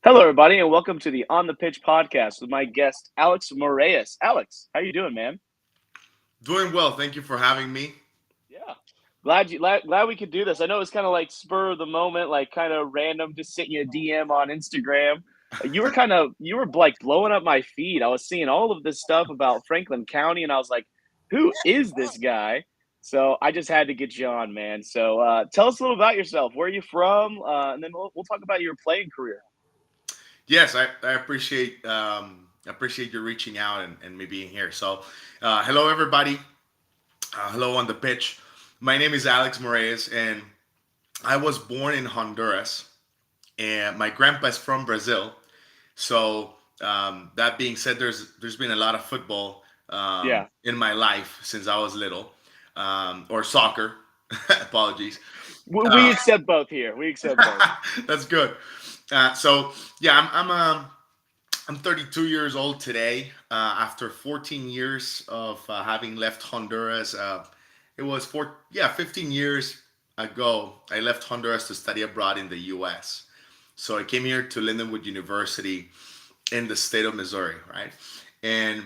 Hello, everybody, and welcome to the On the Pitch podcast with my guest, Alex Moraes. Alex, how you doing, man? Doing well. Thank you for having me. Yeah, glad we could do this. I know it's kind of like spur of the moment, like kind of random, just sent you a DM on Instagram. You were like blowing up my feed. I was seeing all of this stuff about Franklin County, and I was like, who is this guy? So I just had to get you on, man. So tell us a little about yourself. Where are you from? And then we'll talk about your playing career. Yes, I appreciate you reaching out and me being here. So, hello everybody. Hello on the pitch. My name is Alex Moraes, and I was born in Honduras, and my grandpa is from Brazil. So, that being said, there's been a lot of football Yeah, in my life since I was little, or soccer. Apologies. we Uh, accept both here. We accept both. that's good. So yeah, I'm 32 years old today. After 14 years of having left Honduras, it was 15 years ago. I left Honduras to study abroad in the U.S. So I came here to Lindenwood University in the state of Missouri, right? And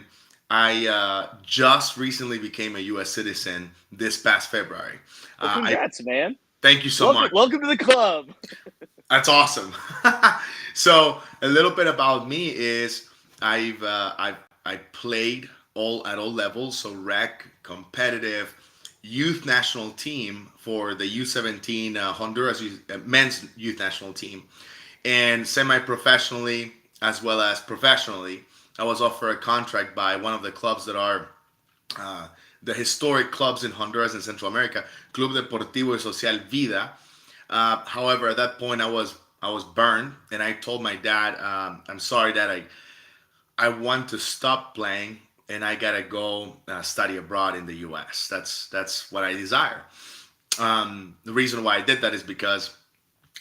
I just recently became a U.S. citizen this past February. Well, I congrats, man. thank you so Welcome, much. welcome to the club. That's awesome. So a little bit about me is I played all at all levels, so rec, competitive, youth national team for the U17 Honduras men's youth national team, and semi-professionally as well as professionally. I was offered a contract by one of the clubs that are uh, the historic clubs in Honduras and Central America, Club Deportivo y Social Vida. However, at that point, I was burned, and I told my dad, "I'm sorry, Dad. I want to stop playing, and I gotta go study abroad in the U.S. That's what I desire." The reason why I did that is because,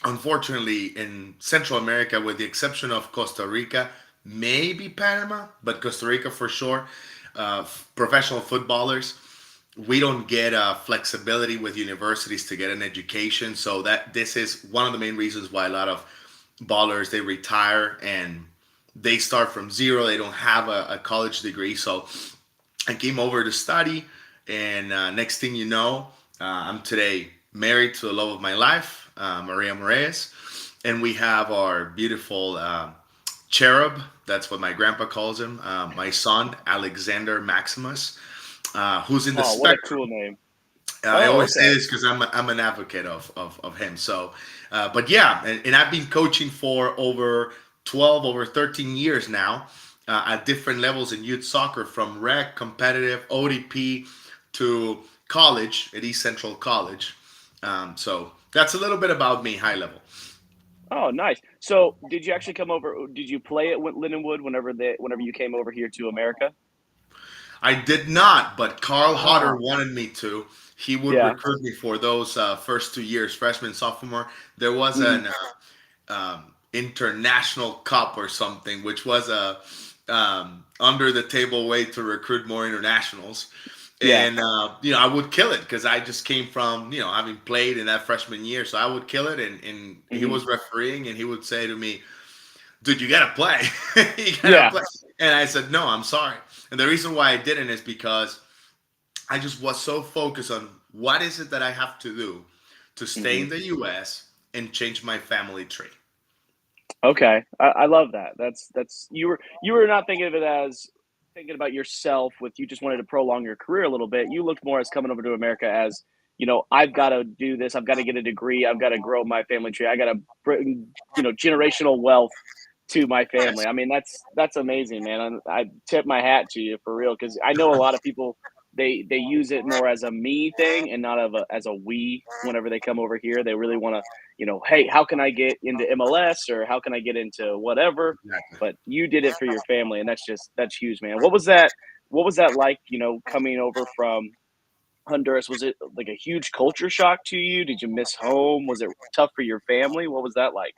unfortunately, in Central America, with the exception of Costa Rica, maybe Panama, but Costa Rica for sure, professional footballers, we don't get flexibility with universities to get an education. So that this is one of the main reasons why a lot of ballers they retire and they start from zero. They don't have a college degree. So I came over to study, and next thing you know, I'm today married to the love of my life, Maria Moraes, and we have our beautiful cherub. That's what my grandpa calls him. My son, Alexander Maximus, who's in the Oh, what a spectrum. cool name. I Oh, always say okay. this because I'm an advocate of him. So, but yeah, and I've been coaching for over 12, over 13 years now at different levels in youth soccer, from rec, competitive, ODP to college at East Central College. So that's a little bit about me, high level. Oh, nice. So, did you actually come over? Did you play at Lindenwood whenever you came over here to America? I did not, but Carl Hodder Oh, wanted me to. He would yeah. recruit me for those first 2 years, freshman, sophomore. There was Mhm. an international cup or something, which was a under the table way to recruit more internationals. Yeah. And I would kill it because I just came from having played in that freshman year, so I would kill it. And he Hmm. was refereeing, and he would say to me, "Dude, you gotta play, you gotta Yeah. play." And I said, "No, I'm sorry." And the reason why I didn't is because I just was so focused on what is it that I have to do to stay Hmm. in the U.S. and change my family tree. Okay. I love that. That's you were not thinking of it as thinking about yourself with you just wanted to prolong your career a little bit. You looked more as coming over to America as, I've got to do this. I've got to get a degree. I've got to grow my family tree. I got to bring, generational wealth to my family. I mean, that's amazing, man. I tip my hat to you for real because I know a lot of people they use it more as a me thing and not as a we. Whenever they come over here, they really want to, hey, how can I get into MLS or how can I get into whatever? Exactly. But you did it for your family, and that's huge, man. What was that? What was that like? Coming over from Honduras, was it like a huge culture shock to you? Did you miss home? Was it tough for your family? What was that like?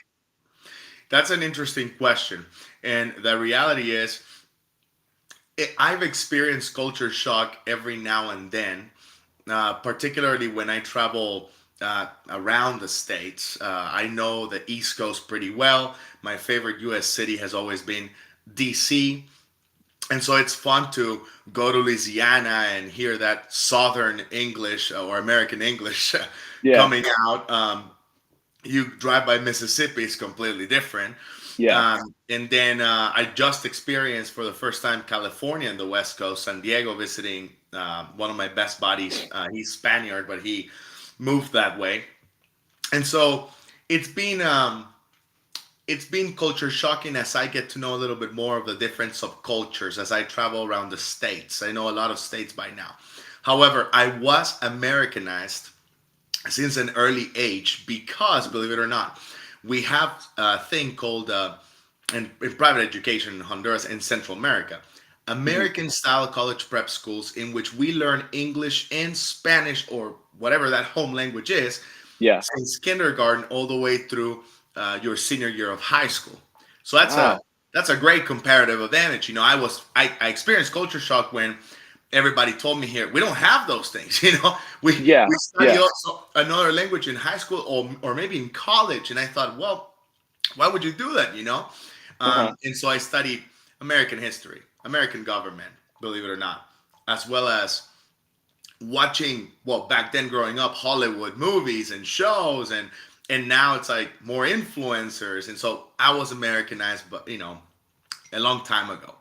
That's an interesting question. And the reality is, I've experienced culture shock every now and then, particularly when I travel around the states. I know the East Coast pretty well. My favorite U.S. city has always been D.C., and so it's fun to go to Louisiana and hear that Southern English or American English Yeah, coming out. You drive by Mississippi, it's completely different. yeah. And then I just experienced for the first time California and the West Coast, San Diego, visiting one of my best buddies. He's Spaniard, but he moved that way, and so it's been um, it's been culture shocking as I get to know a little bit more of the different subcultures as I travel around the states. I know a lot of states by now. However, I was Americanized since an early age because, believe it or not, we have a thing called in private education in Honduras and Central America, Hmm. American style college prep schools in which we learn English and Spanish or whatever that home language is Yeah. since kindergarten all the way through your senior year of high school. So Wow. that's a great comparative advantage. You know, I experienced culture shock when everybody told me here we don't have those things. You know, Yeah. we study Yeah. also another language in high school or maybe in college, and I thought, well, why would you do that? You know, Uh-huh. and so I studied American history, American government, believe it or not, as well as watching, well, back then growing up, Hollywood movies and shows, and now it's like more influencers, and so I was Americanized, but you know, a long time ago.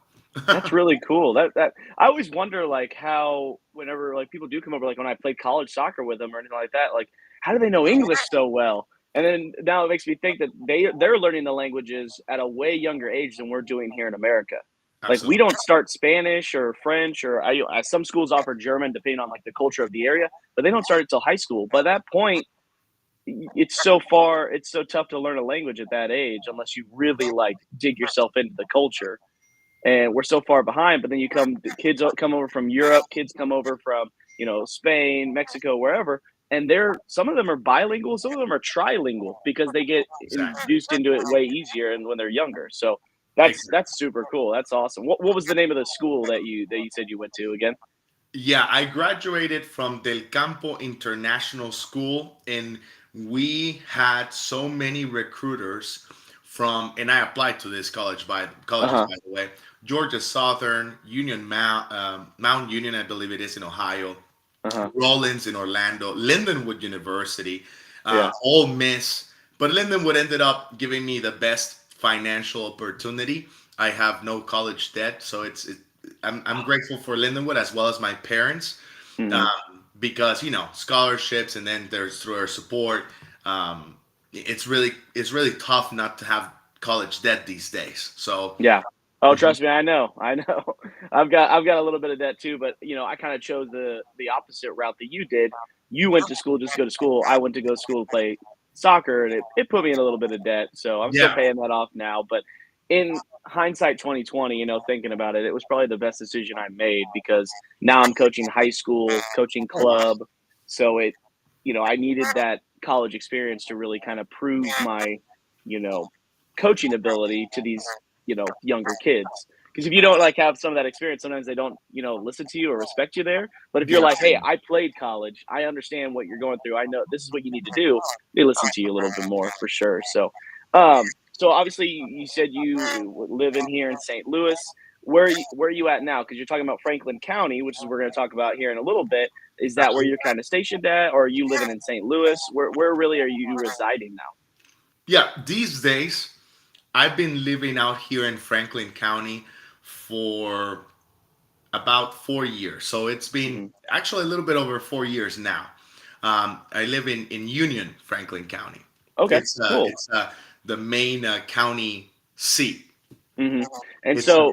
That's really cool. That I always wonder, like, how whenever, like, people do come over, like, when I played college soccer with them or anything like that, like, how do they know English so well? And then now it makes me think that they're learning the languages at a way younger age than we're doing here in America. Like, we Absolutely. don't start Spanish or French or some schools offer German depending on, like, the culture of the area, but they don't start it till high school. By that point, it's so tough to learn a language at that age unless you really, like, dig yourself into the culture, and we're so far behind. But then the kids come over from Europe, kids come over from Spain, Mexico, wherever, and some of them are bilingual, some of them are trilingual because they get Exactly. induced into it way easier and when they're younger. So Exactly. that's super cool. That's awesome. What was the name of the school that you said you went to again? Yeah, I graduated from Del Campo International School, and we had so many recruiters from, and I applied to this Uh colleges huh. by the way, Georgia Southern, Mount Union, I believe it is in Ohio, Uh huh. Rollins in Orlando, Lindenwood University, Yeah. Ole Miss. But Lindenwood ended up giving me the best financial opportunity. I have no college debt, so I'm grateful for Lindenwood as well as my parents, Hmm. because you know scholarships and then there's through our support. It's really tough not to have college debt these days. So Yeah. Oh, mhm, trust me, I know. I know. I've got a little bit of debt too, but I kind of chose the opposite route that you did. You went to school just to go to school. I went to go to school to play soccer, and it put me in a little bit of debt. So I'm still yeah, paying that off now. But in hindsight 2020, thinking about it, it was probably the best decision I made because now I'm coaching high school, coaching club. So I needed that college experience to really kind of prove my, you know, coaching ability to these younger kids, because if you don't like have some of that experience, sometimes they don't listen to you or respect you there. But if you're yeah, like, hey, I played college, I understand what you're going through, I know this is what you need to do, they listen to you a little bit more for sure. So obviously you said you live in here in St. Louis. Where are you at now? Because you're talking about Franklin County, which is we're going to talk about here in a little bit. Is that where absolutely. you're kind of stationed at, or are you living in St. Louis? Where really are you residing now? Yeah, these days I've been living out here in Franklin County for about 4 years. So it's been Hmm. actually a little bit over 4 years now. I live in Union, Franklin County. Okay, cool. It's the main county seat. Mhm. And It's so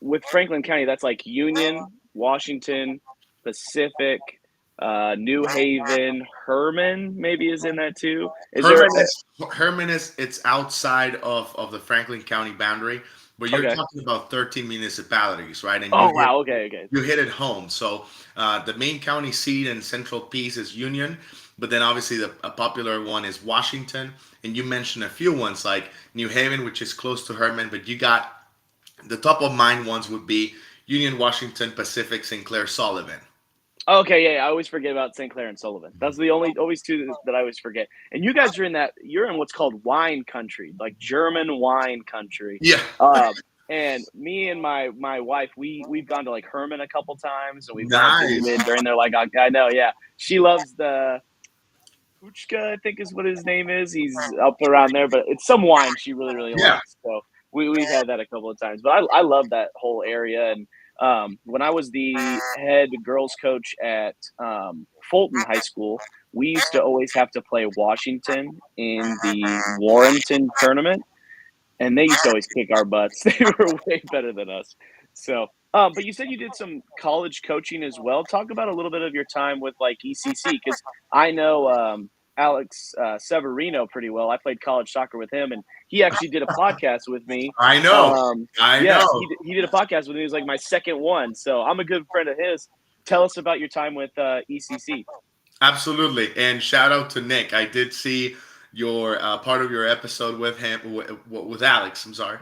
with Franklin County, that's like Union, Washington, Pacific, New Haven, Herman maybe is in that too. Is there Herman is it's outside of the Franklin County boundary, but you're okay. talking about 13 municipalities, right? And Oh, wow, okay, okay. you hit it home. So the main county seat and central piece is Union, but then obviously a popular one is Washington. And you mentioned a few ones like New Haven, which is close to Herman, but you got the top of mind ones would be Union, Washington, Pacific, St. Clair, Sullivan. Okay, yeah, yeah, I always forget about St. Clair and Sullivan. That's the only always two that I always forget. And you guys are in that. You're in what's called wine country, like German wine country. Yeah, And me and my wife, we've gone to like Herman a couple times, and we've gone up to the nice. mid during their like I know, yeah. She loves the Puchka, I think is what his name is. He's up around there, but it's some wine she really Yeah, likes. So we've had that a couple of times. But I love that whole area. And when I was the head girls coach at Fulton High School, we used to always have to play Washington in the Warrenton tournament, and they used to always kick our butts. They were way better than us. So, but you said you did some college coaching as well. Talk about a little bit of your time with like ECC, because I know Alex Severino pretty well. I played college soccer with him, and he actually did a podcast with me. I know. I Yeah, know. he did a podcast with me. It was like my second one, so I'm a good friend of his. Tell us about your time with ECC. Absolutely. And shout out to Nick. I did see your part of your episode with him with Alex. I'm sorry.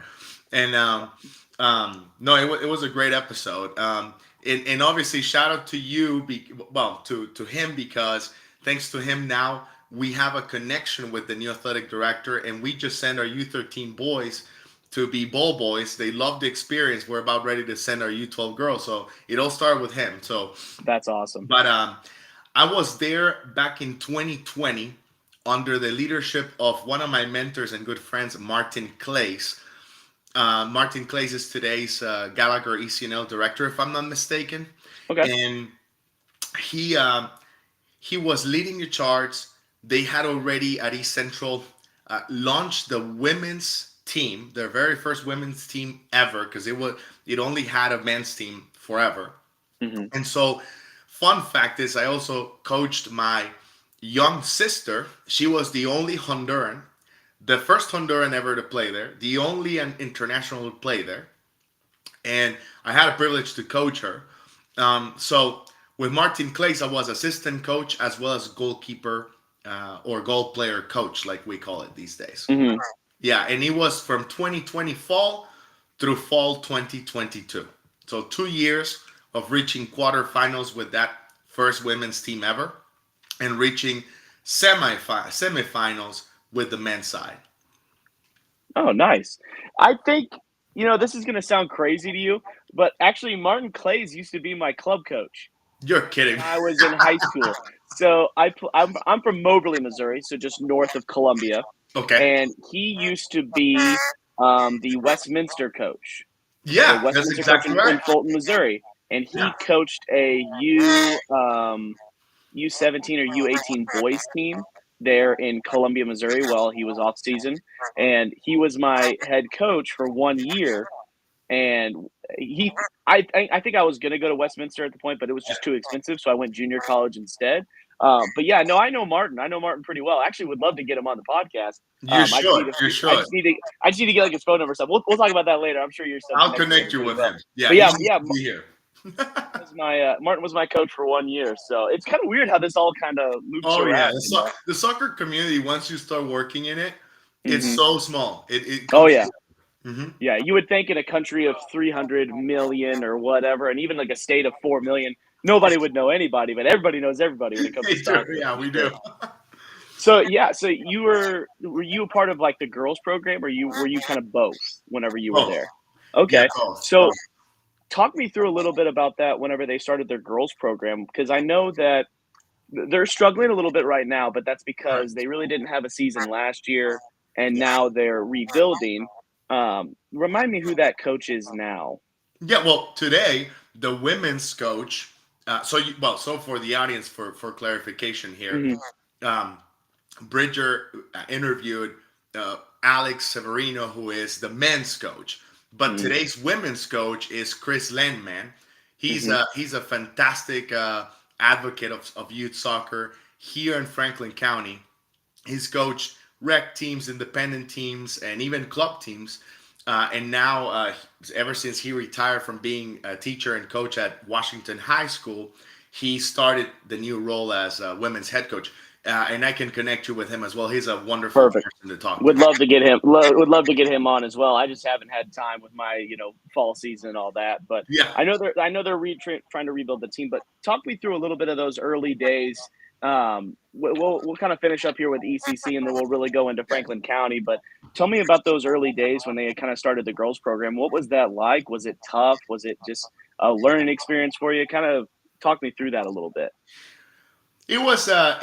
And no, it was a great episode. And obviously shout out to you. Well, to him, because thanks to him now we have a connection with the new athletic director, and we just send our U13 boys to be ball boys. They love the experience. We're about ready to send our U12 girls. So it all started with him. So, That's awesome. but I was there back in 2020 under the leadership of one of my mentors and good friends, Martin Clays. Martin Clays is today's Gallagher ECNL director, if I'm not mistaken. Okay. And he he was leading the charge. They had already at East Central launched the women's team, their very first women's team ever, because it only had a men's team forever. Hmm. And so, fun fact is, I also coached my young sister. She was the only Honduran, the first Honduran ever to play there, the only an international to play there, and I had a privilege to coach her. So with Martin Clays, I was assistant coach as well as goalkeeper or goal player coach, like we call it these days. Hmm. Yeah, and it was from 2020 fall through fall 2022. So 2 years of reaching quarterfinals with that first women's team ever, and reaching semifinals with the men's side. Oh, nice. I think, this is going to sound crazy to you, but actually, Martin Clays used to be my club coach You're when kidding. I was in high school. So I'm from Moberly, Missouri, so just north of Columbia, Okay. and he used to be the Westminster coach, the Yeah, that's Westminster coach exactly in right. Fulton, Missouri, and Yeah. he coached a U17 or U18 boys team there in Columbia, Missouri, while he was off season, and he was my head coach for 1 year. And he, I think I was gonna go to Westminster at the point, but it was just too expensive, so I went junior college instead. But yeah, no, I know Martin. I know Martin pretty well. I actually would love to get him on the podcast. You I just need should. to, You I should. just need to, I just need to get like his phone number stuff. We'll talk about that later. I'm sure you're still I'll connected with connect him you pretty with well. him. Yeah, But he yeah, needs yeah, to be here. Martin was my coach for 1 year, so it's kind of weird how this all kind of loops Oh yeah, around, the soccer community. Once you start working in it, it's Hmm. so small. It Oh comes. yeah, Hmm. yeah. You would think in a country of 300 million or whatever, and even like a state of 4 million, nobody would know anybody, but everybody knows everybody when it comes to We do. soccer Yeah, for we do. sure. So yeah, so were you a part of like the girls program, or were you kind of both whenever you were Both. there? Yeah, Okay, both. so talk me through a little bit about that whenever they started their girls program, because I know that they're struggling a little bit right now, but that's Right. because they really didn't have a season last year, and now they're rebuilding. Remind me who that coach is now. Yeah. Well, today the women's coach. So for the audience, for clarification here, Hmm. um, Bridger interviewed Alex Severino, who is the men's coach. But Hmm. today's women's coach is Chris Landman. Hmm. He's a fantastic advocate of youth soccer here in Franklin County. He's coached rec teams, independent teams, and even club teams. And now, ever since he retired from being a teacher and coach at Washington High School, he started the new role as women's head coach. and I can connect you with him as well. He's a wonderful Perfect. person to talk to. Would love to get him. Would love to get him on as well. I just haven't had time with my fall season and all that. But Yeah. I know they're trying to rebuild the team. But talk me through a little bit of those early days. We'll kind of finish up here with ECC, and then we'll really go into Franklin County. But tell me about those early days when they had kind of started the girls program. What was that like? Was it tough? Was it just a learning experience for you? Kind of talk me through that a little bit. It was a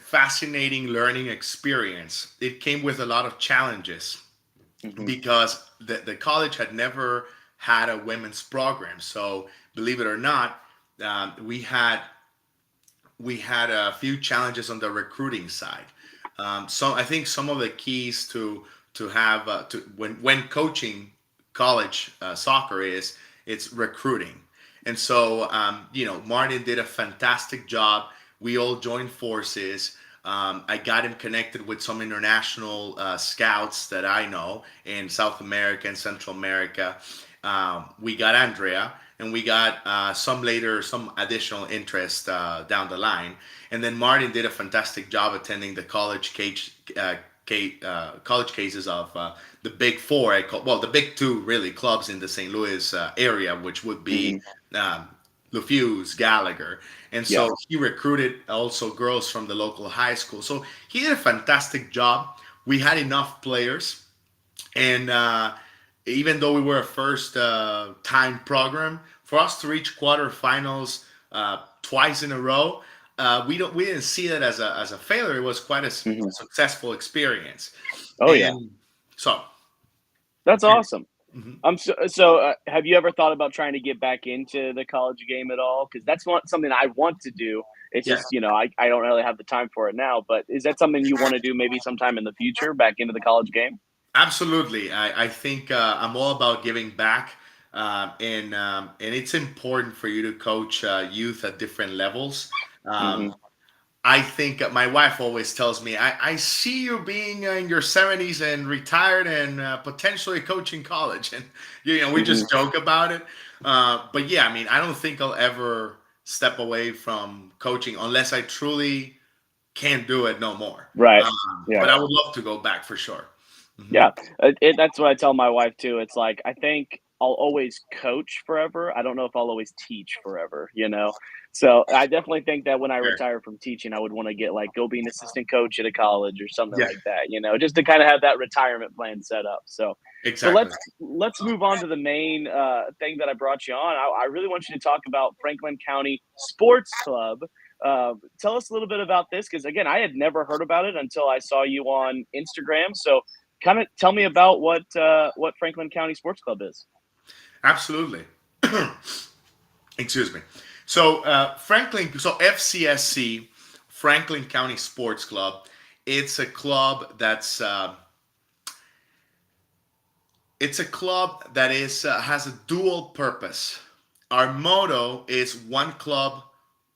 fascinating learning experience. It came with a lot of challenges Hmm. because the college had never had a women's program. So believe it or not, we had a few challenges on the recruiting side. So I think some of the keys to have to when coaching college soccer is it's recruiting. And so Martin did a fantastic job. We all joined forces. I got him connected with some international scouts that I know in South America and Central America. We got Andrea, and we got some additional interest down the line. And then Martin did a fantastic job attending the college cases of the big four. The big two really clubs in the St. Louis area, which would be Hmm. um, Lefuse, Gallagher, and Yeah. so he recruited also girls from the local high school. So he did a fantastic job. We had enough players, and even though we were a first time program, for us to reach quarterfinals twice in a row, we didn't see it as a failure. It was quite a Hmm. successful experience, Oh yeah. and so. That's awesome. Mhm. Have you ever thought about trying to get back into the college game at all? Because that's not something I want to do. It's Yes, just, I don't really have the time for it now. But is that something you want to do maybe sometime in the future, back into the college game? absolutely. I think I'm all about giving back, and it's important for you to coach youth at different levels. Hmm. Um, I think my wife always tells me, I see you being in your 70s and retired and potentially coaching college. And, we Hmm. just joke about it. But yeah, I mean, I don't think I'll ever step away from coaching unless I truly can't do it no more. Right. Yeah. But I would love to go back for sure. Hmm. Yeah, that's what I tell my wife too. It's like I think I'll always coach forever. I don't know if I'll always teach forever, you know? So I definitely think that when I Sure. retire from teaching, I would want to get like go be an assistant coach at a college or something Yeah, like that, just to kind of have that retirement plan set up. So exactly. let's move on to the main thing that I brought you on. I really want you to talk about Franklin County Sports Club. Tell us a little bit about this because again, I had never heard about it until I saw you on Instagram. So kind of tell me about what Franklin County Sports Club is. Absolutely. Excuse me. So FCSC, Franklin County Sports Club. It's a club that is has a dual purpose. Our motto is one club,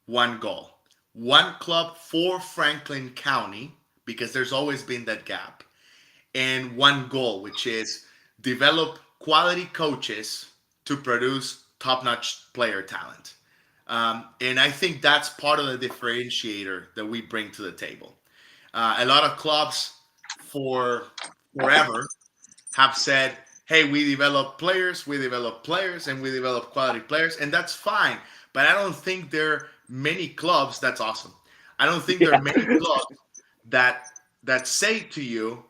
one goal. One club for Franklin County because there's always been that gap, and one goal, which is develop quality coaches to produce top-notch player talent. And I think that's part of the differentiator that we bring to the table. A lot of clubs for forever have said, hey, we develop players, and we develop quality players, and that's fine. But I don't think there are many clubs, that's awesome. I don't think there Yeah. are many clubs that say to you,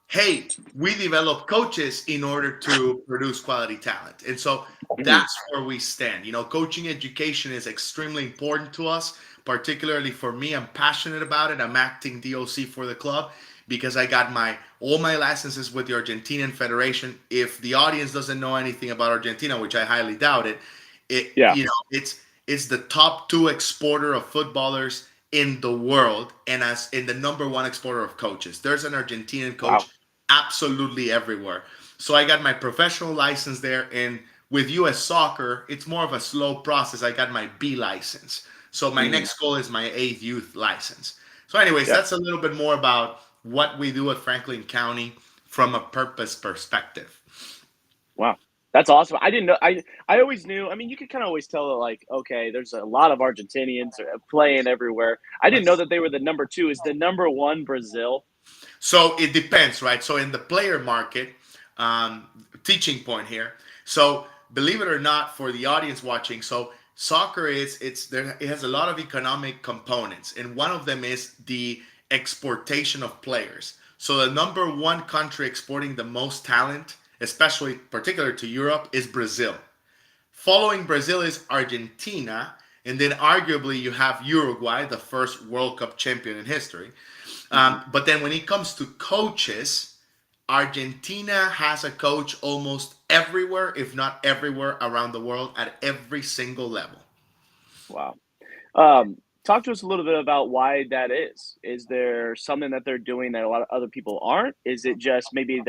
hey, we develop coaches in order to produce quality talent. And so Mhm. that's where we stand. Coaching education is extremely important to us, particularly for me. I'm passionate about it. I'm acting DOC for the club because I got all my licenses with the Argentinian Federation. If the audience doesn't know anything about Argentina, which I highly doubt it, Yeah. it's the top two exporter of footballers in the world, and as in the number one exporter of coaches. There's an Argentinian coach Wow. absolutely everywhere. So I got my professional license there, and with US soccer, it's more of a slow process. I got my B license. So my Mhm. next goal is my A youth license. So, anyways, Yeah. that's a little bit more about what we do at Franklin County from a purpose perspective. Wow. That's awesome. I didn't know. I always knew. I mean, you could kind of always tell that, like, okay, there's a lot of Argentinians playing everywhere. I didn't know that they were the number two. Is the number one Brazil? So it depends, right? So in the player market, teaching point here. So believe it or not, for the audience watching, so soccer is it's there. It has a lot of economic components, and one of them is the exportation of players. So the number one country exporting the most talent, especially particular to Europe, is Brazil. Following Brazil is Argentina, and then arguably you have Uruguay, the first World Cup champion in history. Hmm. But then when it comes to coaches, Argentina has a coach almost everywhere, if not everywhere around the world at every single level. Wow. Talk to us a little bit about why that is. Is there something that they're doing that a lot of other people aren't? Is it just maybe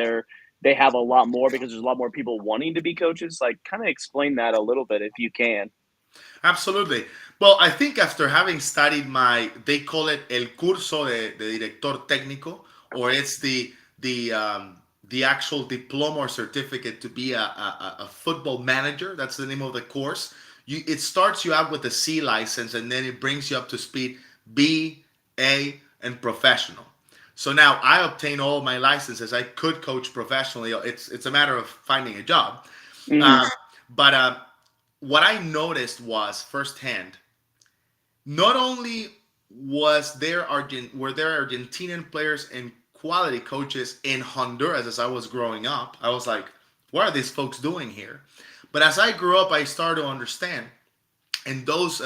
they have a lot more because there's a lot more people wanting to be coaches? Like, kind of explain that a little bit if you can. Absolutely. Well, I think after having studied they call it el curso de director técnico, or it's the actual diploma or certificate to be a football manager. That's the name of the course. It starts you out with a C license, and then it brings you up to speed B, A, and professional. So now I obtain all my licenses. I could coach professionally. It's a matter of finding a job. Hmm. Um, but what I noticed was firsthand, not only were there Argentinian players and quality coaches in Honduras as I was growing up. I was like, what are these folks doing here? But as I grew up, I started to understand. And those,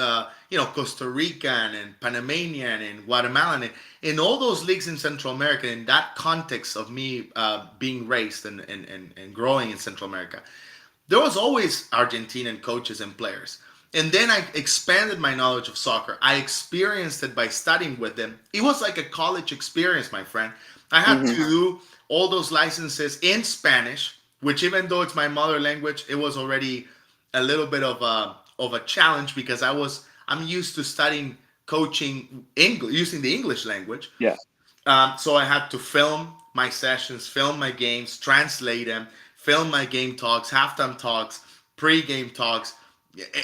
Costa Rican and Panamanian and Guatemalan and in all those leagues in Central America, in that context of me being raised and growing in Central America, there was always Argentinian coaches and players. And then I expanded my knowledge of soccer. I experienced it by studying with them. It was like a college experience, my friend. I had to Hmm. do all those licenses in Spanish, which even though it's my mother language, it was already a little bit of a challenge because I'm used to studying coaching English using the English language. Yeah. So I had to film my sessions, film my games, translate them, film my game talks, halftime talks, pre-game talks,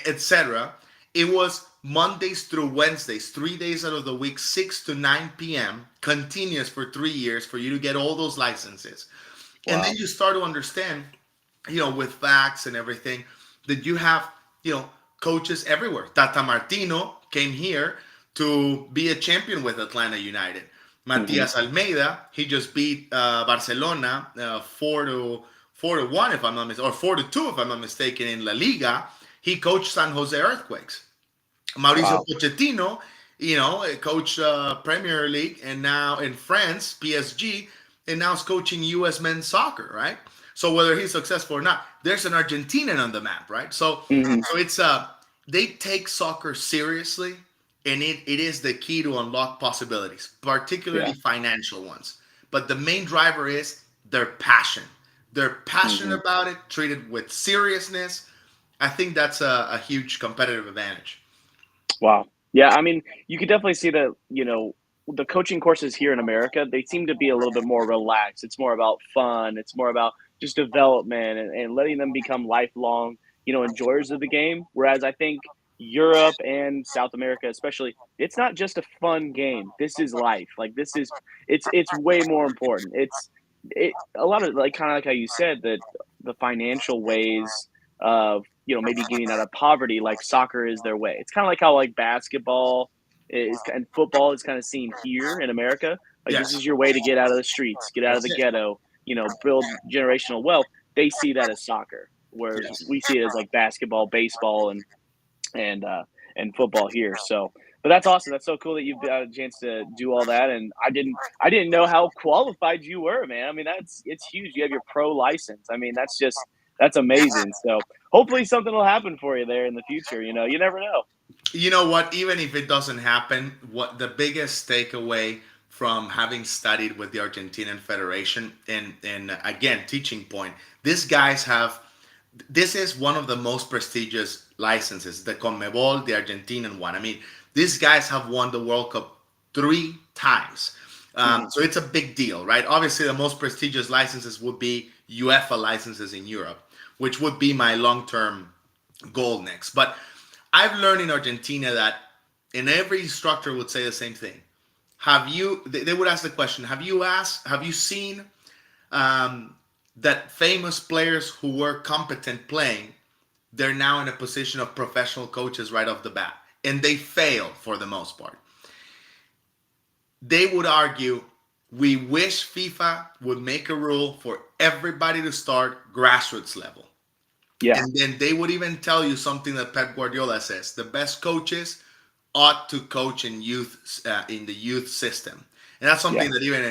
etc. It was Mondays through Wednesdays, 3 days out of the week, 6 to 9 p.m., continuous for 3 years for you to get all those licenses. And then Wow. you start to understand, with facts and everything, that you have, you know, coaches everywhere. Tata Martino came here to be a champion with Atlanta United. Hmm. Matias Almeida, he just beat Barcelona 4-1 if I'm not mistaken, or 4-2 if I'm not mistaken in La Liga. He coached San Jose Earthquakes. Mauricio Wow. Pochettino, coached Premier League and now in France, PSG, and now is coaching U.S. men's soccer, right? So whether he's successful or not, there's an Argentinian on the map, right? So Hmm. so it's they take soccer seriously, and it is the key to unlock possibilities, particularly Yeah. financial ones. But the main driver is their passion. They're passionate Hmm. about it, treated with seriousness. I think that's a huge competitive advantage. Wow. Yeah, I mean, you could definitely see that, the coaching courses here in America, they seem to be a little bit more relaxed. It's more about fun. It's more about just development and letting them become lifelong, enjoyers of the game. Whereas I think Europe and South America, especially, it's not just a fun game. This is life. Like it's way more important. It a lot of like kind of like how you said that the financial ways of maybe getting out of poverty like soccer is their way. It's kind of like how like basketball is and football is kind of seen here in America. Like this Yes, is your way to get out of the streets, get out of that's the it. ghetto, build generational wealth. They see that as soccer, whereas Yes. we see it as like basketball, baseball, and uh, and football here. So, but that's awesome. That's so cool that you've got a chance to do all that. And I didn't know how qualified you were, man. I mean, it's huge. You have your pro license. I mean, that's amazing. So hopefully something will happen for you there in the future. You never know. You know what? Even if it doesn't happen, what the biggest takeaway from having studied with the Argentinian Federation and again teaching point, these guys have this is one of the most prestigious licenses, the CONMEBOL, the Argentinian one. I mean, these guys have won the World Cup 3 times. Hmm. So it's a big deal, right? Obviously, the most prestigious licenses would be UEFA licenses in Europe. which would be my long-term goal next. But I've learned in Argentina that, and every instructor would say the same thing. Have you? They would ask the question: Have you seen um, that famous players who were competent playing? They're now in a position of professional coaches right off the bat, and they fail for the most part. They would argue, we wish FIFA would make a rule for everybody to start grassroots level. Yeah. And then they would even tell you something that Pep Guardiola says: the best coaches ought to coach in the youth system, and that's Yeah. something that even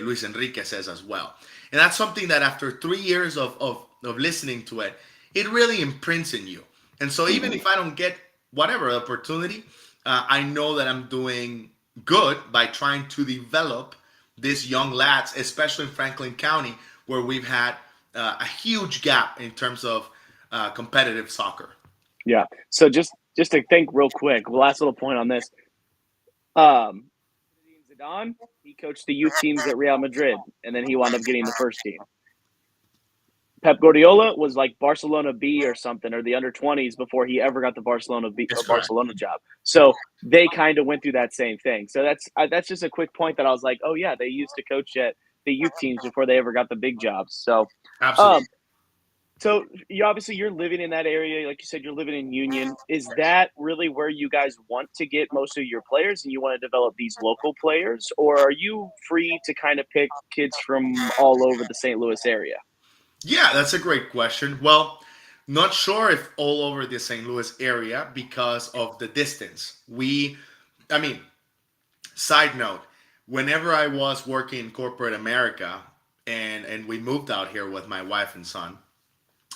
Luis Enrique says as well. And that's something that after 3 years of listening to it, it really imprints in you. And so even Hmm. if I don't get whatever opportunity, I know that I'm doing good by trying to develop these young lads, especially in Franklin County, where we've had a huge gap in terms of competitive soccer. Yeah. So just to think real quick, last little point on this. Um, Zidane, he coached the youth teams at Real Madrid, and then he wound up getting the first team. Pep Guardiola was like Barcelona B or something, or the under 20s before he ever got the Barcelona B That's or correct. Barcelona job. So they kind of went through that same thing. So that's just a quick point that I was like, oh yeah, they used to coach at the youth teams before they ever got the big jobs. So, Absolutely. um, so you obviously you're living in that area, like you said, you're living in Union. Is that really where you guys want to get most of your players, and you want to develop these local players, or are you free to kind of pick kids from all over the St. Louis area? Yeah, that's a great question. Well, not sure if all over the St. Louis area because of the distance. I mean, side note, whenever I was working in corporate America and we moved out here with my wife and son,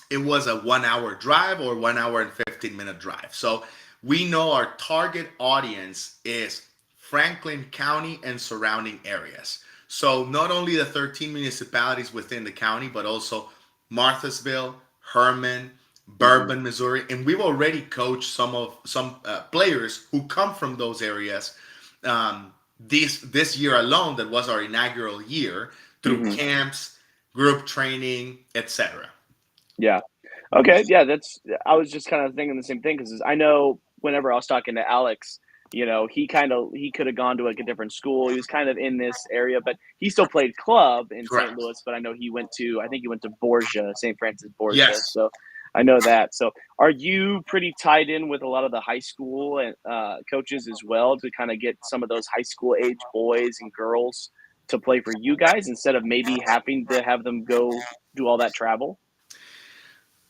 it was a 1 hour drive or 1 hour and 15-minute drive. So we know our target audience is Franklin County and surrounding areas. So not only the 13 municipalities within the county, but also Marthasville, Herman, Hmm. Bourbon, Missouri, and we've already coached some players who come from those areas. This year alone, that was our inaugural year, through Hmm. camps, group training, etc. Yeah. Okay. Yeah. That's. I was just kind of thinking the same thing because I know whenever I was talking to Alex, he could have gone to like a different school. He was kind of in this area, but he still played club in St. Correct. Louis. But I know I think he went to Borgia, St. Francis Borgia. Yes. So I know that. So are you pretty tied in with a lot of the high school and coaches as well to kind of get some of those high school age boys and girls to play for you guys instead of maybe having to have them go do all that travel?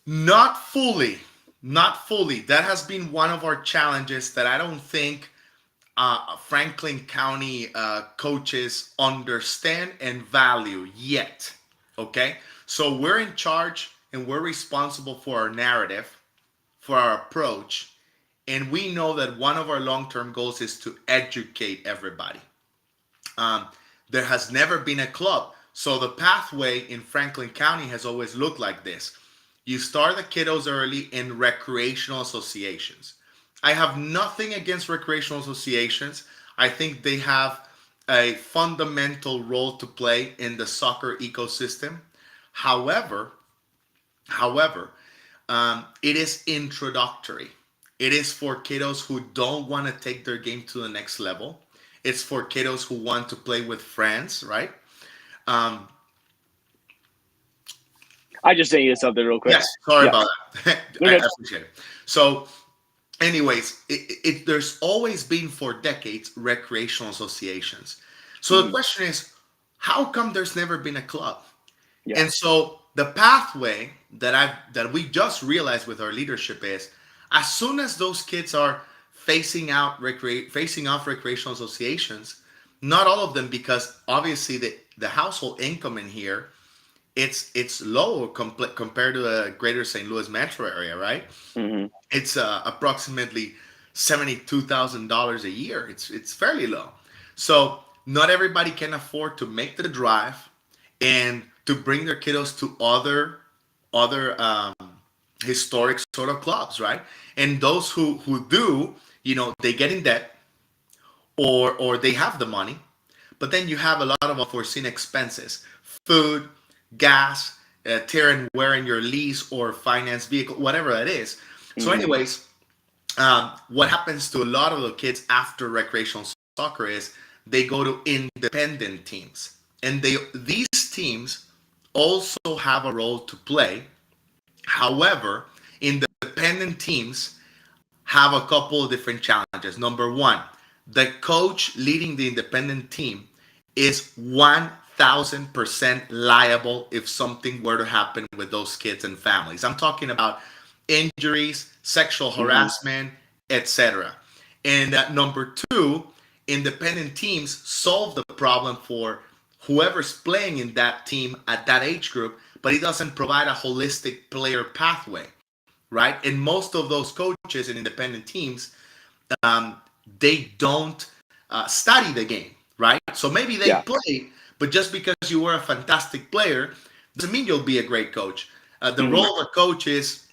Not fully. Not fully. That has been one of our challenges that I don't think Franklin County coaches understand and value yet. Okay? So we're in charge and we're responsible for our narrative, for our approach. And we know that one of our long term goals is to educate everybody. Um, there has never been a club. So the pathway in Franklin County has always looked like this. You start the kiddos early in recreational associations. I have nothing against recreational associations. I think they have a fundamental role to play in the soccer ecosystem. However, however, it is introductory. It is for kiddos who don't want to take their game to the next level. It's for kiddos who want to play with friends, right? Um, I just sent you something real quick. yes, sorry Yeah, about that. they're I good. appreciate it. So, anyways, there's always been for decades recreational associations. So the Hmm. question is, how come there's never been a club? Yeah. And so the pathway that we just realized with our leadership is, as soon as those kids are facing off recreational associations, not all of them, because obviously the household income in here, it's low compared to the greater St. Louis metro area, right? Hmm. It's approximately $72,000 a year. It's fairly low. So not everybody can afford to make the drive and to bring their kiddos to other historic sort of clubs, right? And those who do, they get in debt, or they have the money, but then you have a lot of unforeseen expenses: food, gas, tear and wear in your lease or finance vehicle, whatever that is. So, Mm-hmm. anyways, what happens to a lot of the kids after recreational soccer is they go to independent teams, and these teams also have a role to play. However, independent teams have a couple of different challenges. Number one, the coach leading the independent team is 1000% liable if something were to happen with those kids and families. I'm talking about injuries, sexual Mm-hmm. harassment, etc. And number two, independent teams solve the problem for whoever's playing in that team at that age group, but it doesn't provide a holistic player pathway, right? And most of those coaches in independent teams, um, they don't study the game, right? So maybe they Yeah. play, but just because you were a fantastic player doesn't mean you'll be a great coach. The Mm-hmm. role of a coach is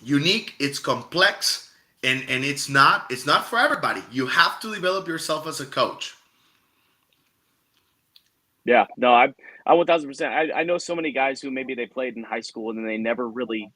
unique, it's complex, and it's not for everybody. You have to develop yourself as a coach. Yeah. No, I 1000%. I know so many guys who maybe they played in high school and then they never really,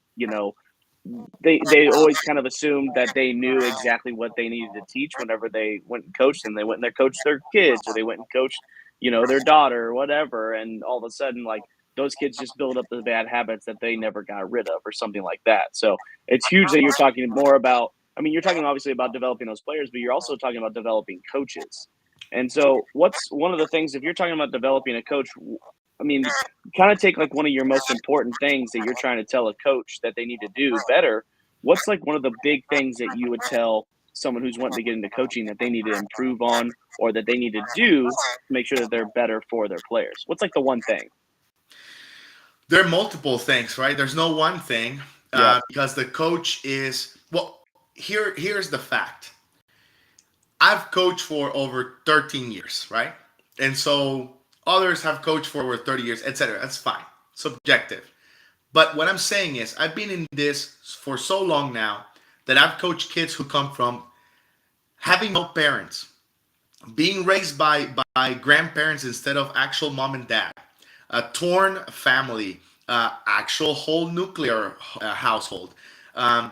they always kind of assumed that they knew exactly what they needed to teach whenever they went and coached, and they went and they coached their kids, or they went and coached, their daughter or whatever, and all of a sudden, like, those kids just build up the bad habits that they never got rid of or something like that. So it's huge that you're talking more about. I mean, you're talking obviously about developing those players, but you're also talking about developing coaches. And so, what's one of the things, if you're talking about developing a coach? I mean, kind of take like one of your most important things that you're trying to tell a coach that they need to do better. What's like one of the big things that you would tell someone who's wanting to get into coaching that they need to improve on, or that they need to do to make sure that they're better for their players? What's like the one thing? There are multiple things, right? There's no one thing, Yep. because the coach is, well, here's the fact. I've coached for over 13 years, right? And so others have coached for over 30 years, etc. That's fine. Subjective. But what I'm saying is, I've been in this for so long now that I've coached kids who come from having no parents, being raised by grandparents instead of actual mom and dad, a torn family, actual whole nuclear household, um,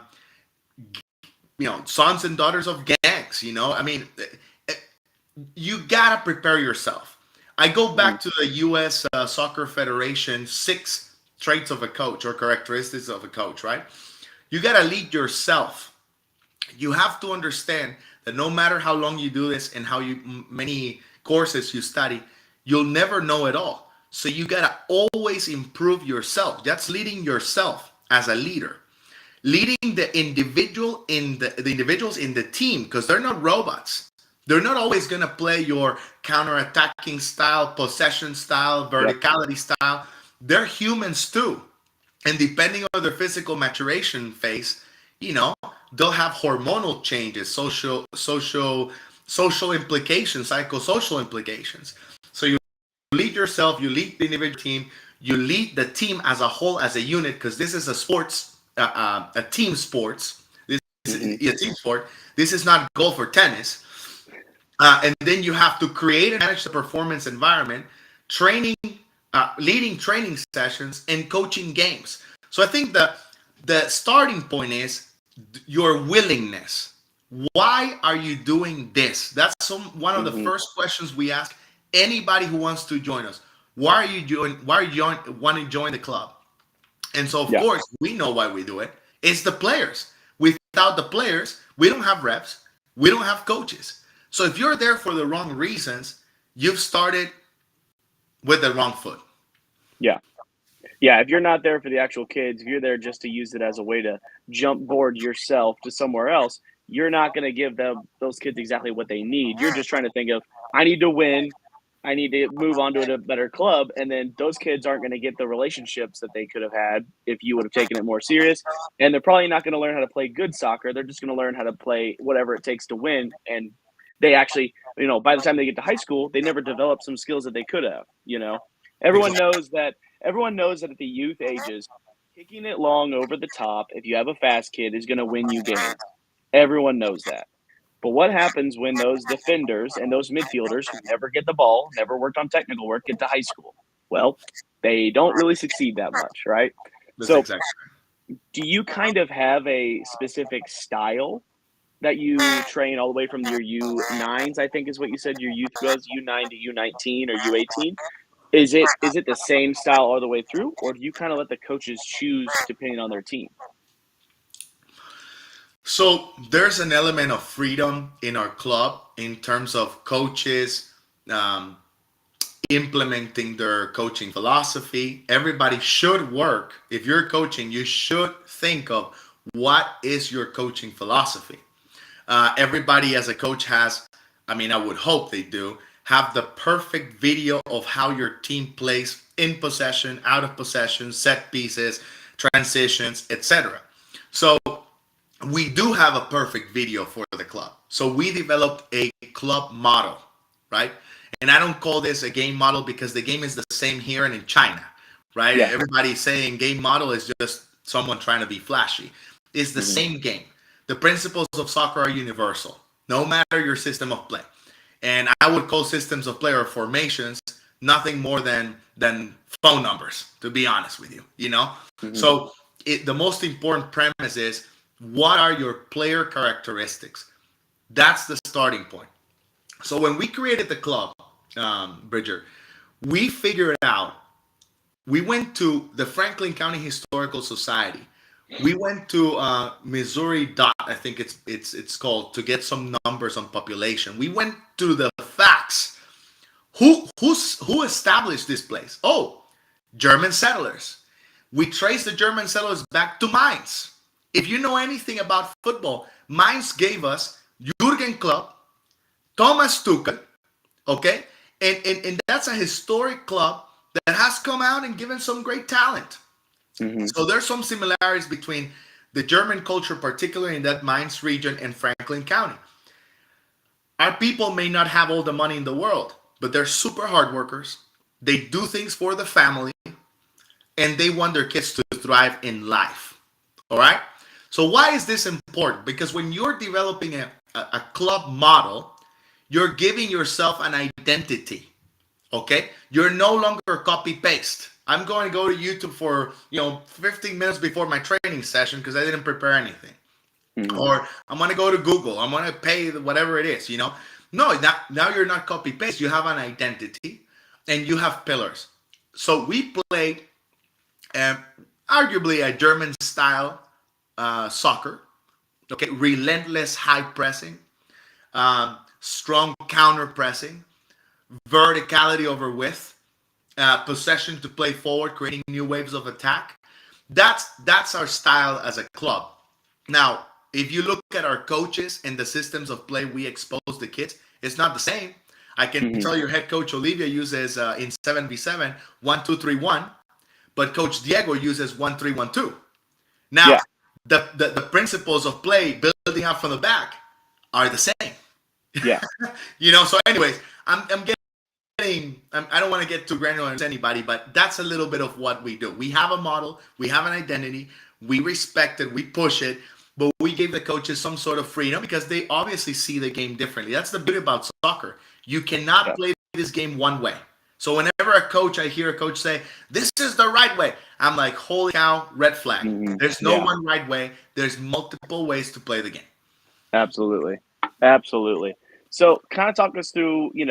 sons and daughters of gangs. I mean, you gotta prepare yourself. I go Mm-hmm. back to the U.S. Soccer Federation 6 traits of a coach or characteristics of a coach, right? You gotta lead yourself. You have to understand that no matter how long you do this and how many courses you study, you'll never know it all. So you gotta always improve yourself. That's leading yourself as a leader, leading the individuals in the team, because they're not robots. They're not always going to play your counter-attacking style, possession style, Yep. verticality style. They're humans too, and depending on their physical maturation phase, you know they'll have hormonal changes, social implications, psychosocial implications. So you lead yourself, you lead the individual team, you lead the team as a whole, as a unit, because this is a sports, a team sports. This is Mm-hmm. a team sport. This is not golf or tennis. And then you have to create and manage the performance environment, training, leading training sessions, and coaching games. So I think the starting point is your willingness. Why are you doing this? That's one of the Mm-hmm. first questions we ask anybody who wants to join us. Why are you join? Why are you want to join the club? And so, of Yeah. course, we know why we do it. It's the players. Without the players, we don't have reps. We don't have coaches. So if you're there for the wrong reasons, you've started with the wrong foot. Yeah. Yeah, if you're not there for the actual kids, if you're there just to use it as a way to jump board yourself to somewhere else, you're not going to give those kids exactly what they need. You're just trying to think of, I need to win, I need to move on to a better club, and then those kids aren't going to get the relationships that they could have had if you would have taken it more serious. And they're probably not going to learn how to play good soccer. They're just going to learn how to play whatever it takes to win. And they actually, by the time they get to high school, they never develop some skills that they could have. Everyone Exactly. knows that everyone knows that at the youth ages, kicking it long over the top, if you have a fast kid, is going to win you games. Everyone knows that. But what happens when those defenders and those midfielders who never get the ball, never worked on technical work, get to high school? well, they don't really succeed that much, right? That's So, exactly. do you kind of have a specific style that you train all the way from your U9s, I think is what you said your youth goes, U9 to U19 or U18? Is it the same style all the way through, or do you kind of let the coaches choose depending on their team? So there's an element of freedom in our club in terms of coaches um, implementing their coaching philosophy. Everybody should work. If you're coaching, you should think of what is your coaching philosophy. Everybody as a coach has, I mean, I would hope they do, have the perfect video of how your team plays in possession, out of possession, set pieces, transitions, etc. So we do have a perfect video for the club. So we developed a club model, right? And I don't call this a game model because the game is the same here and in China, right? Yeah. Everybody's saying game model is just someone trying to be flashy. It's the Mhm. same game. The principles of soccer are universal, no matter your system of play. And I would call systems of play or formations nothing more than phone numbers, to be honest with you, you know? Mhm. So the most important premise is what are your player characteristics? That's the starting point. So when we created the club, Bridger, we figured out, we went to the Franklin County Historical Society. We went to Missouri Dot, I think it's called, to get some numbers on population. We went to the facts. Who established this place? Oh, German settlers. We trace the German settlers back to Mainz. If you know anything about football, Mainz gave us Jurgen Klopp, Thomas Tuchel, okay? And that's a historic club that has come out and given some great talent. Mhm. So there's some similarities between the German culture, particularly in that Mainz region and Franklin County. Our people may not have all the money in the world, but they're super hard workers. They do things for the family, and they want their kids to thrive in life. All right. So why is this important? Because when you're developing a club model, you're giving yourself an identity. Okay. You're no longer copy paste. I'm going to go to YouTube for 15 minutes before my training session because I didn't prepare anything. Mhm. Or I'm going to go to Google. I'm going to pay whatever it is. No, now you're not copy paste. You have an identity and you have pillars. So we played um, arguably a German style soccer. Okay, relentless high pressing, strong counter pressing, verticality over width, possession to play forward, creating new waves of attack. That's our style as a club. Now, if you look at our coaches and the systems of play we expose the kids, it's not the same. I can Mhm. tell your head coach Olivia uses in 7v7 1-2-3-1, but Coach Diego uses 1-3-1-2. Now, Yeah. the principles of play, building up from the back, are the same. Yeah. So anyways, I'm getting, I don't want to get too granular as anybody, but that's a little bit of what we do. We have a model, we have an identity, we respect it, we push it, but we give the coaches some sort of freedom because they obviously see the game differently. That's the beauty about soccer. You cannot Yeah. play this game one way. So whenever I hear a coach say, this is the right way, I'm like, holy cow, red flag. Mhm. There's no Yeah. one right way. There's multiple ways to play the game. Absolutely. Absolutely. So, kind of talk us through, you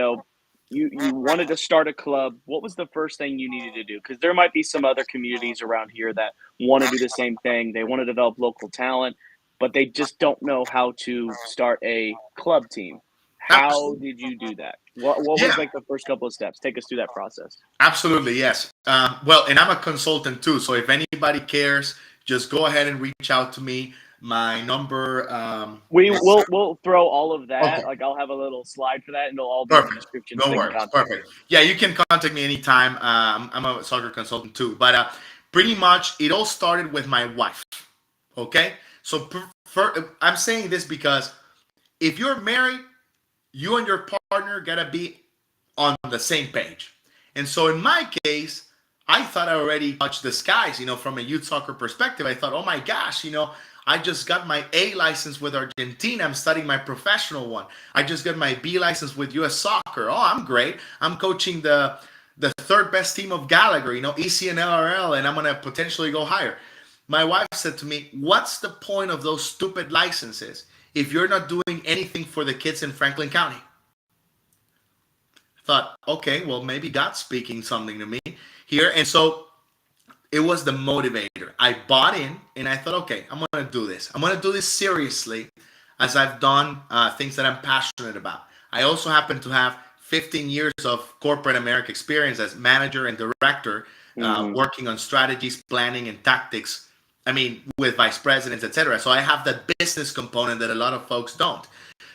wanted to start a club. What was the first thing you needed to do? Because there might be some other communities around here that want to do the same thing. They want to develop local talent, but they just don't know how to start a club team. How Absolutely. did you do that? What was Yeah, like the first couple of steps? Take us through that process. absolutely. Yes. Well, and I'm a consultant too. So if anybody cares, just go ahead and reach out to me. My number We is will we'll throw all of that. okay. Like I'll have a little slide for that, and it'll all be in the Perfect. description so No they can worries. contact you. Perfect. Yeah, you can contact me anytime. I'm a soccer consultant too. But pretty much it all started with my wife. Okay. So I'm saying this because if you're married, you and your partner gotta be on the same page. And so in my case, I thought I already touched the skies, from a youth soccer perspective. I thought, oh my gosh, I just got my A license with Argentina. I'm studying my professional one. I just got my B license with US Soccer. Oh, I'm great. I'm coaching the third best team of Gallagher, EC and LRL, and I'm going to potentially go higher. My wife said to me, what's the point of those stupid licenses if you're not doing anything for the kids in Franklin County? I thought, okay, well, maybe God's speaking something to me here. And so it was the motivator. I bought in and I thought, okay, I'm going to do this. I'm going to do this seriously as I've done things that I'm passionate about. I also happen to have 15 years of corporate America experience as manager and director, working on strategies, planning, and tactics. I mean, with vice presidents, etc. So I have that business component that a lot of folks don't.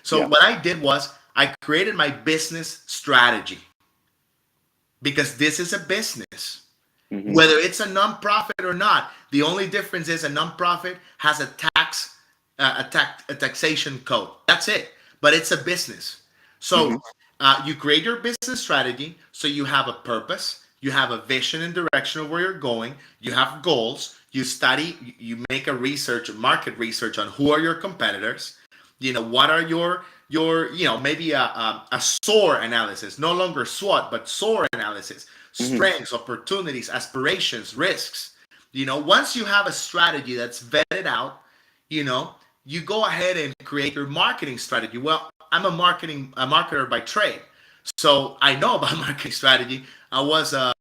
So what I did was I created my business strategy because this is a business. Whether it's a nonprofit or not, the only difference is a nonprofit has a taxation code. That's it. But it's a business. So you create your business strategy so you have a purpose, you have a vision and direction of where you're going, you have goals, you study, you make a market research on who are your competitors, what are your maybe a SOAR analysis, no longer SWOT, but SOAR analysis, strengths, opportunities, aspirations, risks. Once you have a strategy that's vetted out, you go ahead and create your marketing strategy. Well, I'm a marketer by trade, so I know about marketing strategy. I was a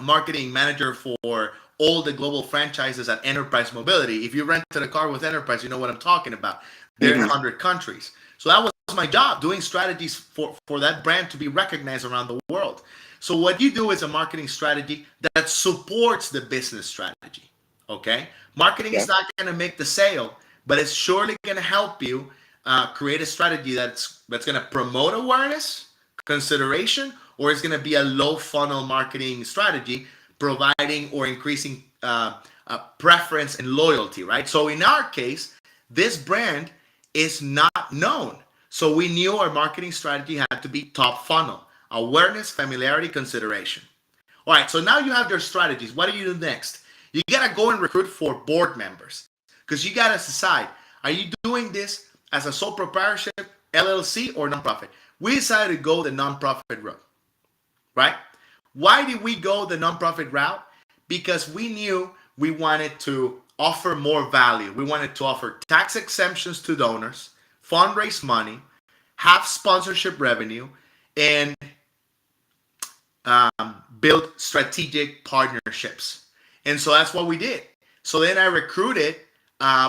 marketing manager for all the global franchises at Enterprise Mobility. If you rented a car with Enterprise, you know what I'm talking about. They're in 100 countries. So that was my job, doing strategies for that brand to be recognized around the world. So what you do is a marketing strategy that supports the business strategy. Okay? Marketing is not going to make the sale, but it's surely going to help you create a strategy that's going to promote awareness, consideration, or it's going to be a low funnel marketing strategy providing or increasing preference and loyalty, right? So in our case, this brand is not known. So we knew our marketing strategy had to be top funnel: awareness, familiarity, consideration. All right, so now you have your strategies. What do you do next? You got to go and recruit for board members because you got to decide, are you doing this as a sole proprietorship, LLC, or nonprofit? We decided to go the nonprofit route, right? Why did we go the nonprofit route? Because we knew we wanted to offer more value. We wanted to offer tax exemptions to donors, fundraise money, have sponsorship revenue, and build strategic partnerships. And so that's what we did. So then I recruited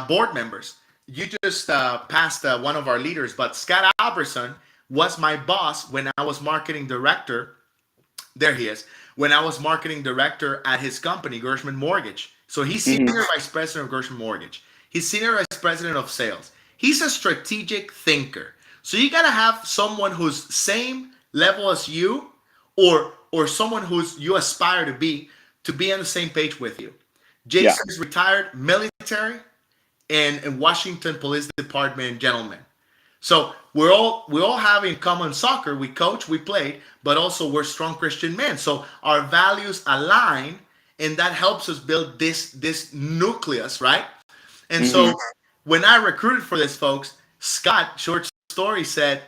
board members. You just passed one of our leaders, but Scott Albertson was my boss when I was marketing director. There he is. When I was marketing director at his company, Gershman Mortgage. So he's senior vice president of Gershman Mortgage. He's senior vice president of sales. He's a strategic thinker. So you got to have someone who's same level as you, or someone who's you aspire to be on the same page with you. Jason is retired military and Washington Police Department gentleman. So we all have in common soccer. We coach, we played, but also we're strong Christian men. So our values align, and that helps us build this nucleus, right? And so when I recruited for this, folks, Scott, short story, said,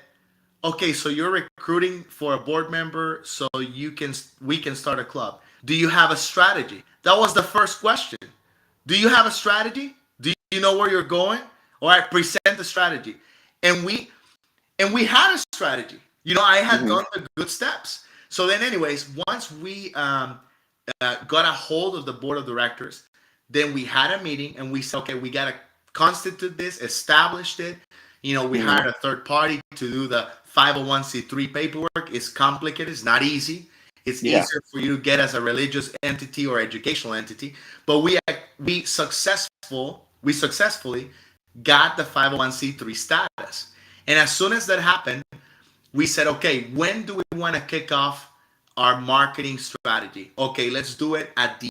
okay, so you're recruiting for a board member so we can start a club. Do you have a strategy? That was the first question. Do you have a strategy? Do you know where you're going? All right, present the strategy. And we had a strategy. I had done the good steps. So then anyways, once we got a hold of the board of directors, then we had a meeting and we said, okay, we got to constitute this, established it. We hired a third party to do the 501c3 paperwork. It's complicated. It's not easy. It's easier for you to get as a religious entity or educational entity. But we successfully got the 501c3 status. And as soon as that happened, we said, okay, when do we want to kick off our marketing strategy? Okay, let's do it at the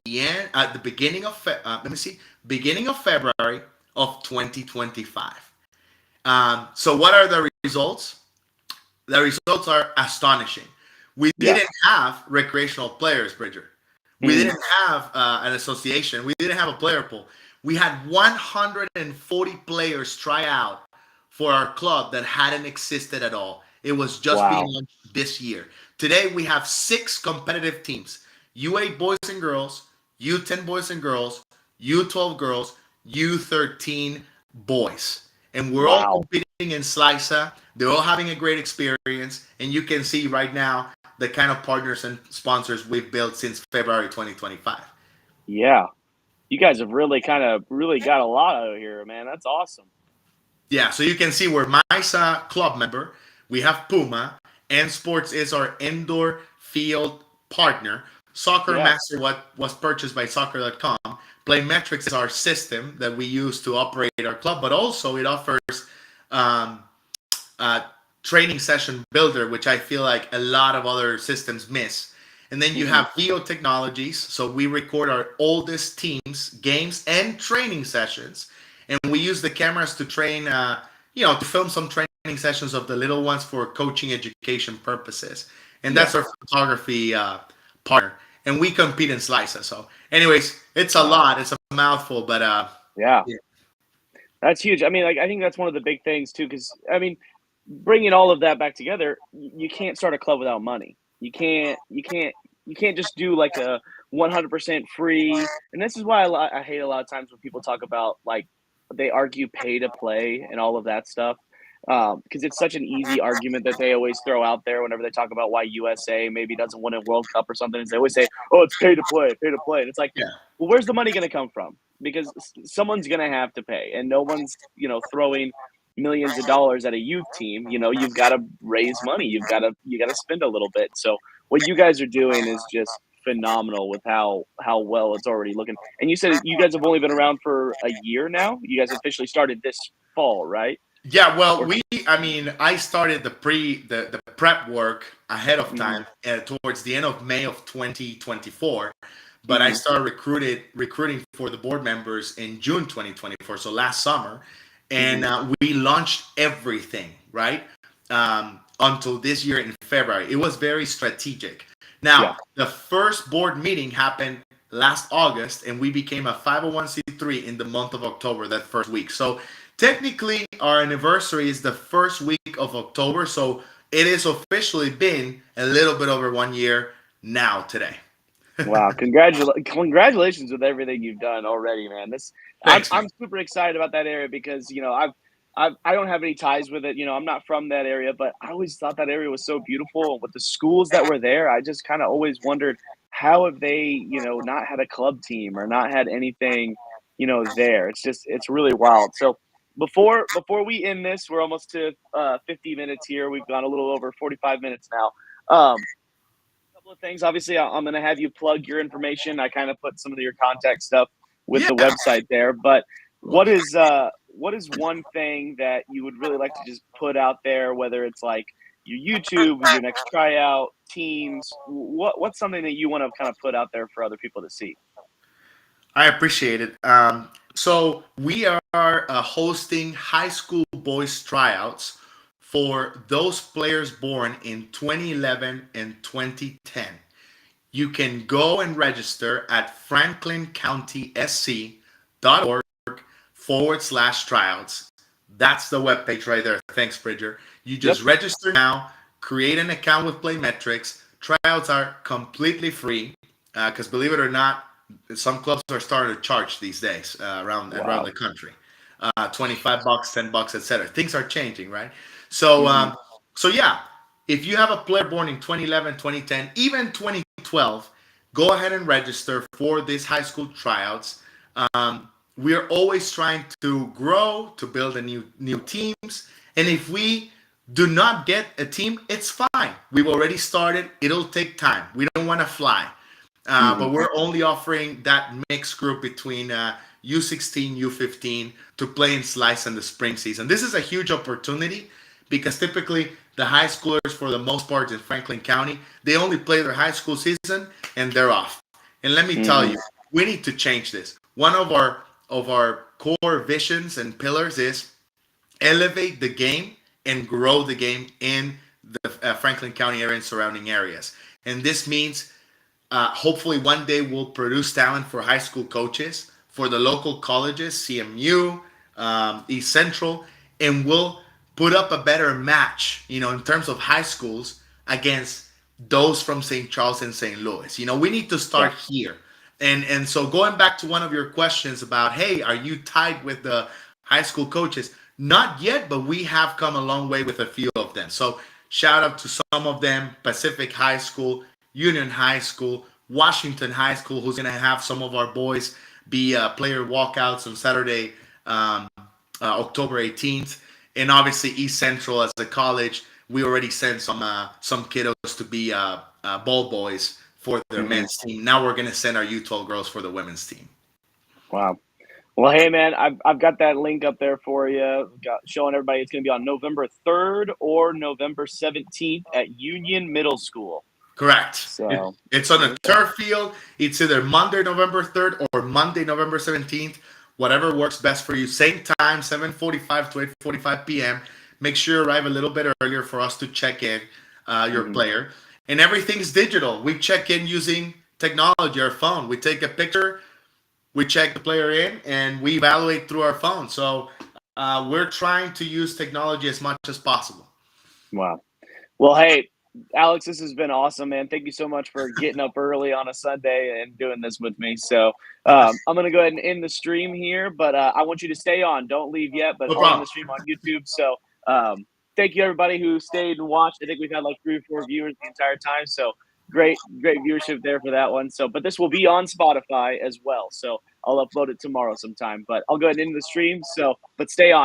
beginning of February of 2025. So what are the results? The results are astonishing. We didn't have recreational players, Bridger. We didn't have an association. We didn't have a player pool. We had 140 players try out for our club that hadn't existed at all. It was just being launched this year. Today we have 6 competitive teams: U8 boys and girls, U10 boys and girls, U12 girls, U13 boys. And we're all Wow. competing in Sliza. They're all having a great experience. And you can see right now the kind of partners and sponsors we've built since February 2025. Yeah. You guys have really kind of really got a lot out of here, man. That's awesome. Yeah, so you can see we're MISA club member. We have Puma, and Sports is our indoor field partner. Soccer Yeah. Master, what was purchased by soccer.com. Playmetrics is our system that we use to operate our club, but also it offers um, uh, training session builder, which I feel like a lot of other systems miss. And then you Hmm. have VO Technologies. So we record our oldest teams, games, and training sessions. And we use the cameras to train, to film some training sessions of the little ones for coaching education purposes. And Yeah. that's our photography partner. And we compete in slices. So, anyways, it's a Wow. lot. It's a mouthful, but Yeah. yeah. That's huge. I mean, like, I think that's one of the big things too, because I mean, bringing all of that back together, you can't start a club without money. You can't just do like a 100% free. And this is why I hate a lot of times when people talk about like they argue pay to play and all of that stuff. Because it's such an easy argument that they always throw out there whenever they talk about why USA maybe doesn't win a World Cup or something. Is they always say, "Oh, it's pay to play," and it's like, Yeah. well, where's the money going to come from? Because someone's going to have to pay, and no one's throwing millions of dollars at a youth team. You've got to raise money. You got to spend a little bit. So what you guys are doing is just phenomenal with how well it's already looking. And you said you guys have only been around for a year now. You guys officially started this fall, right? Yeah, well, Or I mean, I started the prep work ahead of mhm, time towards the end of May of 2024, but I mhm, started recruiting for the board members in June 2024, so last summer, and mhm. we launched everything right until this year in February. It was very strategic. Yeah. Now, the first board meeting happened last August, and we became a 501c3 in the month of October that first week. So technically, our anniversary is the first week of October. So it has officially been a little bit over 1 year now today. Wow, congratulations with everything you've done already, man. This Thanks, man. I'm super excited about that area because, I don't have any ties with it. I'm not from that area, but I always thought that area was so beautiful. And with the schools that were there, I just kind of always wondered how have they, not had a club team or not had anything, there. It's really wild. So before we end this, we're almost to 50 minutes here. We've gone a little over 45 minutes now. Couple of things. Obviously, I'm going to have you plug your information. I kind of put some of your contact stuff with the Yeah. website there. But what is one thing that you would really like to just put out there? Whether it's like your YouTube, your next tryout, teams. What's something that you want to kind of put out there for other people to see? I appreciate it. So we are hosting high school boys tryouts for those players born in 2011 and 2010. You can go and register at franklincountysc.org/tryouts. That's the webpage right there. Thanks, Bridger. You Yep. just register now, create an account with Playmetrics. Tryouts are completely free because believe it or not, some clubs are starting to charge these days around Wow. the country. 25 bucks, 10 bucks, etc. Things are changing, right? So, Hmm. so yeah, if you have a player born in 2011, 2010, even 2012, go ahead and register for these high school tryouts. We are always trying to grow, to build a new teams, and if we do not get a team, it's fine. We've already started. It'll take time. We don't want to fly. Hmm. But we're only offering that mixed group between U16, U15 to play in Slice in the spring season. This is a huge opportunity because typically the high schoolers, for the most part in Franklin County, they only play their high school season and they're off. And let me tell Hmm. you, we need to change this. One of our core visions and pillars is elevate the game and grow the game in the Franklin County area and surrounding areas. And this means hopefully one day we'll produce talent for high school coaches for the local colleges, CMU, East Central, and we'll put up a better match, in terms of high schools against those from St. Charles and St. Louis. We need to Yeah. start here. And so going back to one of your questions about, hey, are you tied with the high school coaches? Not yet, but we have come a long way with a few of them. So shout out to some of them: Pacific High School, Union High School, Washington High School, who's going to have some of our boys be player walkouts on Saturday, October 18th. And obviously East Central as a college, we already sent some kiddos to be ball boys for their Hmm. men's team. Now we're gonna send our U12 girls for the women's team. Wow. Well, hey man, I've got that link up there for you. Got showing everybody it's going to be on November 3rd or November 17th at Union Middle School. Correct. So It's on there a you go. turf field. It's either Monday, November 3rd or Monday, November 17th. Whatever works best for you. Same time, 7:45 to 8:45 p.m. Make sure you arrive a little bit earlier for us to check in your Hmm. player. And everything's digital. We check in using technology, our phone. We take a picture, we check the player in, and we evaluate through our phone. So we're trying to use technology as much as possible. Wow. Well, hey, Alex, this has been awesome, man. Thank you so much for getting up early on a Sunday and doing this with me. So I'm going to go ahead and end the stream here, but I want you to stay on. Don't leave yet, but No I'll end problem. the stream on YouTube. So thank you, everybody who stayed and watched. I think we've had like 3 or 4 viewers the entire time. So great viewership there for that one. So, but this will be on Spotify as well. So I'll upload it tomorrow sometime, but I'll go ahead and end the stream. So, but stay on.